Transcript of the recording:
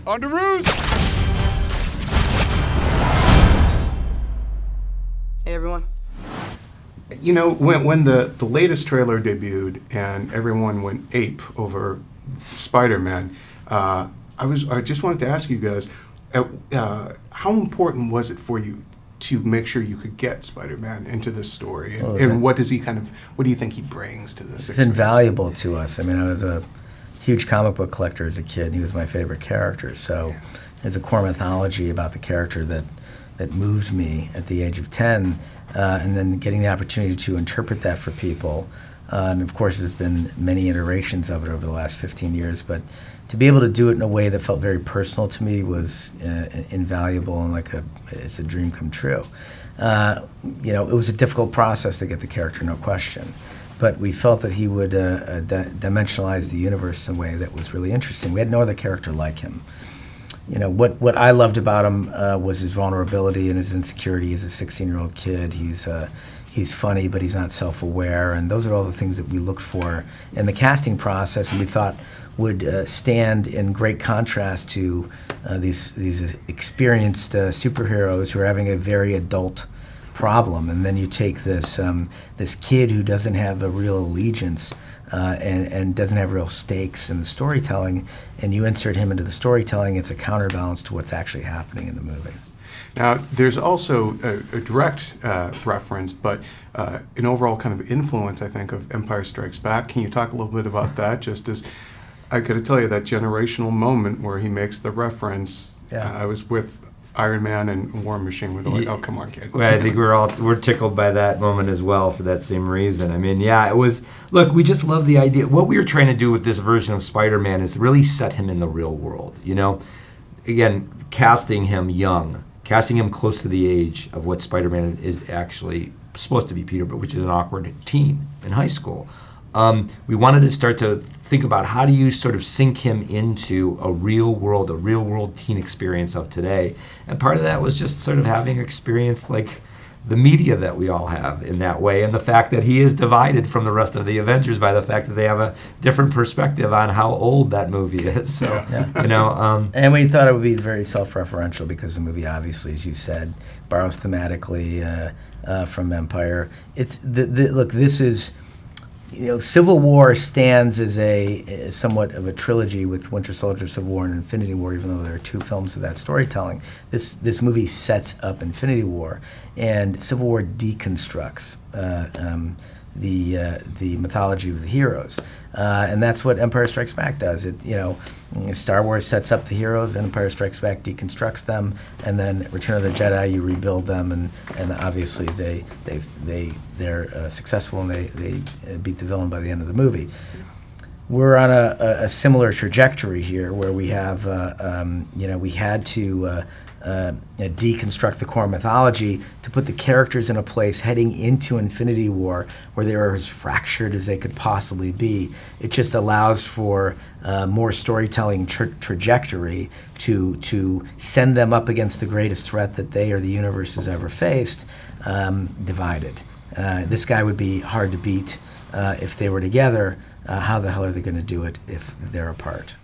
On to Ruse! Hey, everyone. You know, when the latest trailer debuted and everyone went ape over SpiderMan, I just wanted to ask you guys, how important was it for you to make sure you could get Spider-Man into this story, and what do you think he brings to this? It's invaluable to us. I mean, I was a huge comic book collector as a kid. He was my favorite character, so there's a core mythology about the character that moved me at the age of 10, and then getting the opportunity to interpret that for people. And of course, there's been many iterations of it over the last 15 years, but to be able to do it in a way that felt very personal to me was invaluable, and it's a dream come true. You know, it was a difficult process to get the character, no question, but we felt that he would dimensionalize the universe in a way that was really interesting. We had no other character like him. You know, what I loved about him was his vulnerability and his insecurity. He's a 16-year-old kid. He's funny, but he's not self-aware, and those are all the things that we looked for in the casting process, and we thought would stand in great contrast to these experienced superheroes who are having a very adult problem. And then you take this kid who doesn't have a real allegiance and doesn't have real stakes in the storytelling, and you insert him into the storytelling. It's a counterbalance to what's actually happening in the movie. Now, there's also a direct reference, but an overall kind of influence, I think, of Empire Strikes Back. Can you talk a little bit about that? Just as I got to tell you, that generational moment where he makes the reference. Yeah. I was with Iron Man and War Machine. We're like, oh, come on, kid. Well, I think we're tickled by that moment as well for that same reason. I mean, yeah, it was. Look, we just love the idea. What we were trying to do with this version of Spider-Man is really set him in the real world. You know, again, casting him young. Casting him close to the age of what Spider-Man is actually supposed to be, Peter, but which is an awkward teen in high school. We wanted to start to think about how do you sort of sink him into a real world teen experience of today. And part of that was just sort of having experienced like the media that we all have in that way, and the fact that he is divided from the rest of the Avengers by the fact that they have a different perspective on how old that movie is. So, Yeah. you know. And we thought it would be very self-referential because the movie, obviously, as you said, borrows thematically from Empire. Look, this is, you know, Civil War stands as somewhat of a trilogy with Winter Soldier, Civil War, and Infinity War, even though there are two films of that storytelling. This movie sets up Infinity War, and Civil War deconstructs the mythology of the heroes, and that's what Empire Strikes Back does. Star Wars sets up the heroes, and Empire Strikes Back deconstructs them, and then Return of the Jedi, you rebuild them, and obviously they're successful, and they beat the villain by the end of the movie. We're on a similar trajectory here, where we have we had to deconstruct the core mythology to put the characters in a place heading into Infinity War where they are as fractured as they could possibly be. It just allows for more storytelling trajectory to send them up against the greatest threat that they or the universe has ever faced, divided. This guy would be hard to beat if they were together. How the hell are they going to do it if they're apart?